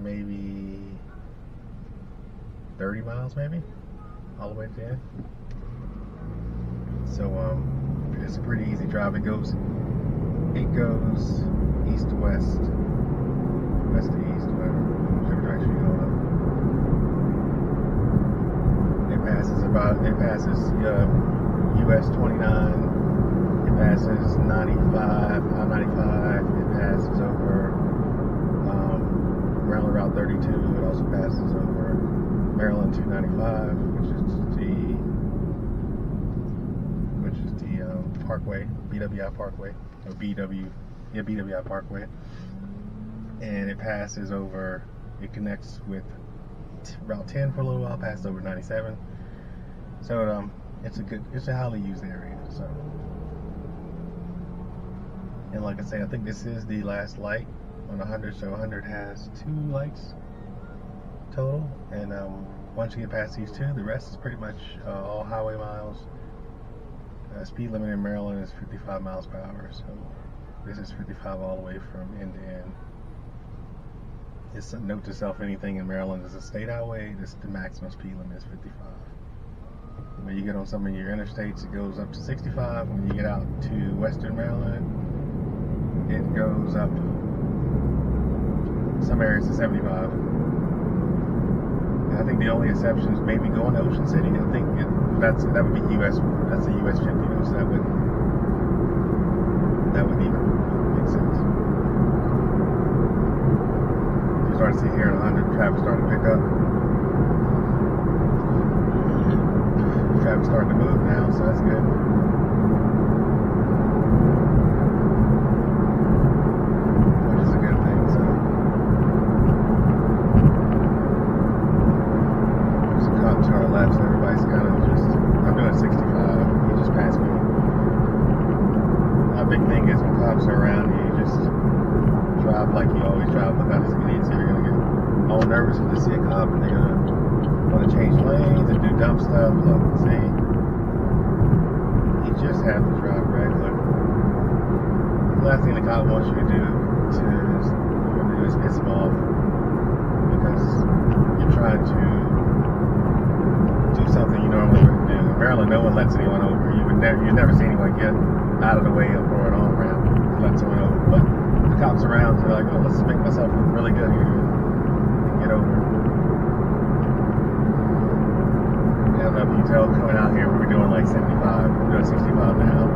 maybe 30 miles, maybe, all the way to the end. So it's a pretty easy drive. It goes east to west, west to east, whichever direction you go up. It passes US 29. It passes 95, I-95. It passes over Maryland Route 32. It also passes over Maryland 295, which is the Parkway, BWI Parkway, or BWI Parkway. And it passes over. It connects with Route 10 for a little while. Passes over 97. So it's a highly used area. So, and like I say, I think this is the last light on 100. So 100 has 2 lights total, and once you get past these 2, the rest is pretty much all highway miles. Speed limit in Maryland is 55 miles per hour. So this is 55 all the way from end to end. Just a note to self: anything in Maryland is a state highway. The maximum speed limit is 55. When you get on some of your interstates, it goes up to 65. When you get out to Western Maryland, it goes up some areas to 75. And I think the only exception is maybe going to Ocean City. I think that would be US. That's a US 50, so that would even make sense. You start to see here in 100, traffic starting to pick up. Traffic's starting to move now, so that's good. Which is a good thing. So there's a cop to our left, so everybody's kind of just. I'm doing 65. He just passed me. My big thing is when cops are around, you just drive like you always drive. Look out, this idiot, so you're gonna get all nervous when they see a cop and they're gonna want to change lanes and do dumb stuff. Look, see, you just have to drive right. Look, the last thing the cop wants you to do is piss him off because you're trying to do something you normally wouldn't do. In Maryland, no one lets anyone over. You never see anyone get out of the way or an arm around to let someone over. But the cops around, they're like, oh, let's make myself look really good here and get over. If you tell coming out here, we were doing like 75, we're doing 65 now.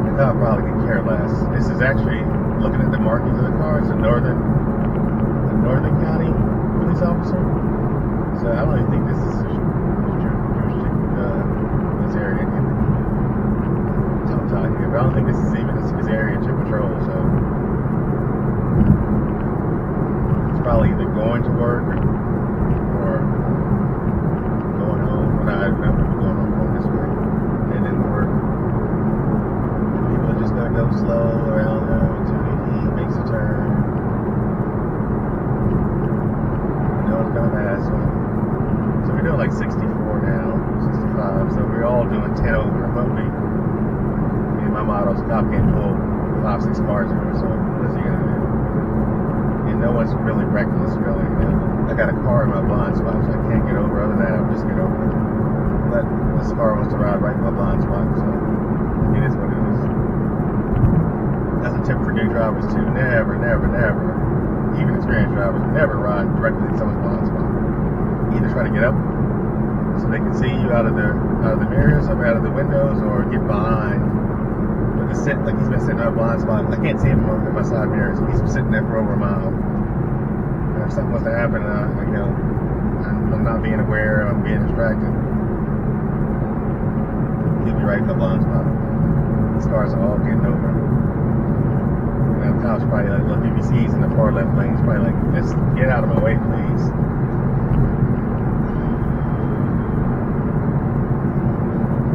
The cop probably could care less. This is actually, looking at the markings of the car, it's a northern county police officer. So I don't even think this is this area tongue-tied here, but I don't think this is even his area to patrol, so it's probably either going to work or going home. When I remember going home this way and then to work. People are just gonna go slow around him until he makes a turn. No one's gonna pass him. So we're doing like 64 now, 65. So we're all doing 10 over. But me and my motto is cop can't pull 5-6 cars over. So what's he gonna do? And no one's really reckless, really. I got a car in my blind spot, so I can't get over. Other than that, I'll just get over it. But this car wants to ride right in my blind spot, so it is what it is. That's a tip for new drivers too. Never, even experienced drivers, never ride directly in someone's blind spot. Either try to get up so they can see you out of the mirrors, or out of the windows, or get behind. But he's been sitting in a blind spot. I can't see him in my side mirrors. He's been sitting there for over a mile. And if something was to happen, I'm not being aware, I'm being distracted, he'll be right in the blind spot. These cars are all getting over. And the cop's probably like, look, if he sees in the far left lane, he's probably like, just get out of my way, please.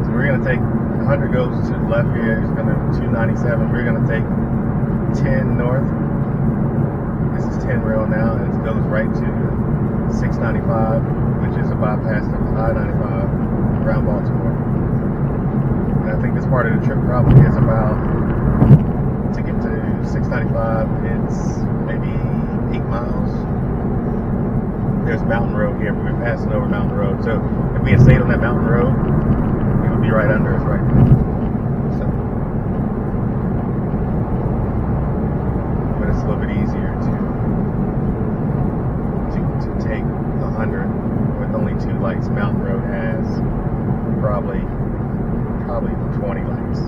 So we're going to take, 100 goes to the left here, it's going to 297, we're going to take 10 north. This is 10 rail now, and it goes right to 695, which is a bypass of I-95 around Baltimore. And I think this part of the trip probably is about, to get to 695, it's maybe 8 miles. There's a mountain road here, but we're passing over mountain road. So if we had stayed on that mountain road, it would be right under us right now. So, but it's a little bit easier to take 100 with only 2 lights. Mountain road has probably 20 lights.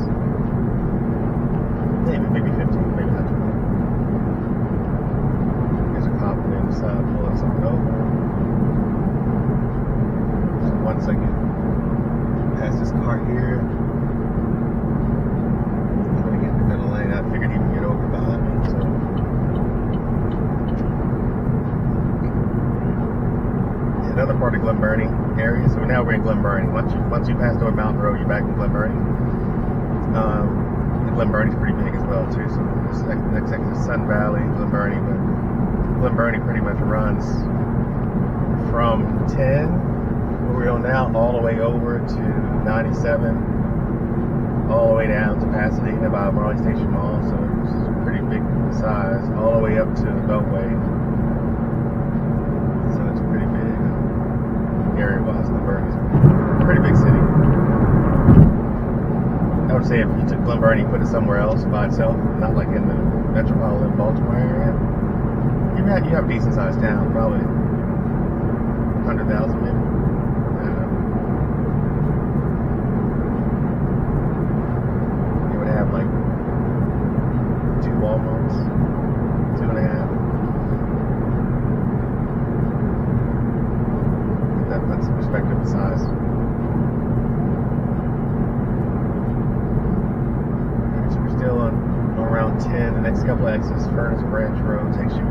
Maybe 15, maybe not 20. There's a cop on the other side pulling something over. So once I get past this car here, I'm going to get in the middle lane. I figured he would get over behind me, so. Another part of Glen Burnie area. So now we're in Glen Burnie. Once you pass over Mountain Road, you're back in Glen Burnie. Glen Burnie's pretty big as well too. So next section is Sun Valley, Glen Burnie, but Glen Burnie pretty much runs from 10, where we're on now, all the way over to 97, all the way down to Pasadena by Raleigh Station Mall. So it's pretty big size, all the way up to the Beltway. So it's pretty big area-wise. Glen Burnie's a pretty big city. I would say if you took Glen Burnie and put it somewhere else by itself, not like in the metropolitan Baltimore area, you have a decent sized town, probably 100,000 maybe. You would have like 2 Walmarts, 2.5. That puts in perspective the size. Still on around 10. The next couple of exits, Furnace Branch Road takes you,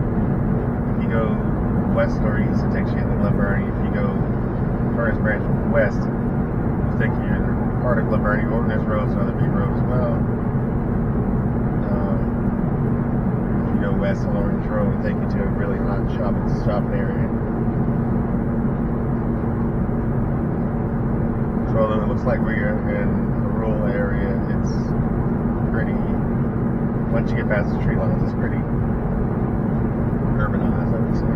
if you go west or east, it takes you into Glen Burnie. If you go Furnace Branch west, it'll take you in part of Glen Burnie. Ordnance Road is another big road as well. If you go west on Orange Road, it'll take you to a really hot shopping area. So although it looks like we're in a rural area, it's pretty, once you get past the tree lines, it's pretty urbanized, I would say.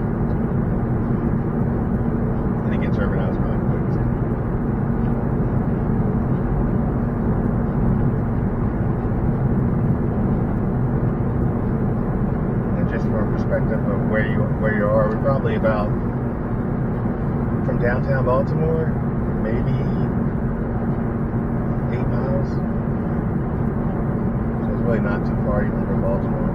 And it gets urbanized really quick too. And just for perspective of where you are, we're probably about, from downtown Baltimore, maybe 8 miles. Really not too far even from Baltimore.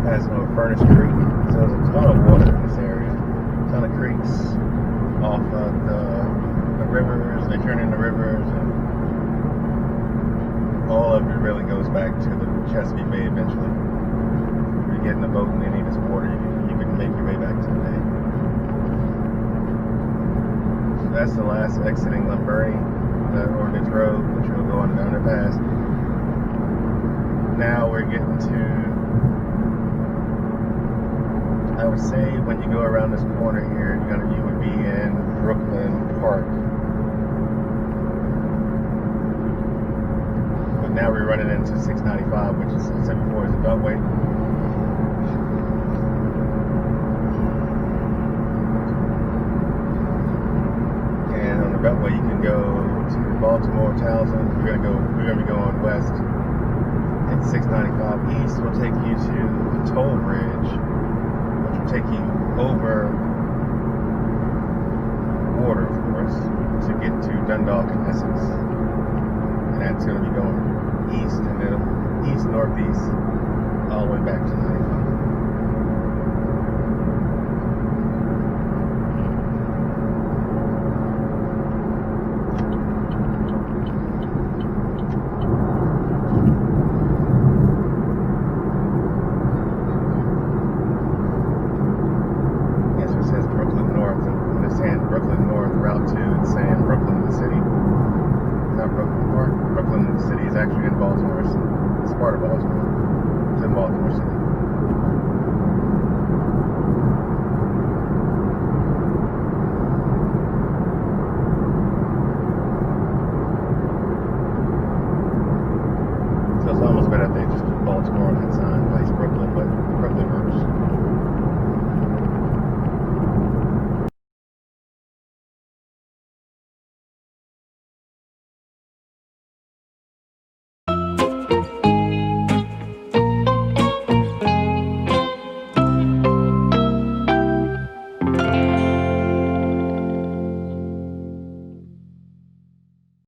Passing over Furnace Creek, so there's a ton of water in this area. A ton of creeks off of the rivers. They turn into rivers, and all of it really goes back to the Chesapeake Bay eventually. If you get in a boat in any of this water, you can make your way back to the bay. So that's the last exiting Glen Burnie, the Ordnance Road, which will go on the underpass. Now we're getting to, I would say when you go around this corner here, you would be in Brooklyn Park. Now we're running into 695, which is, I said before, is a beltway. And on the beltway, you can go to Baltimore, Townsend. We're gonna be going west. And 695 east will take you to the toll bridge, which will take you over water, of course, to get to Dundalk and Essex. And that's going to be going east, and then east, northeast, all the way back to 95. Yes, it says Brooklyn North, and when it's saying Brooklyn North, Route 2, it's saying Brooklyn, the city. Not Brooklyn Park. Brooklyn City is actually in Baltimore. It's part of Baltimore. It's in Baltimore City.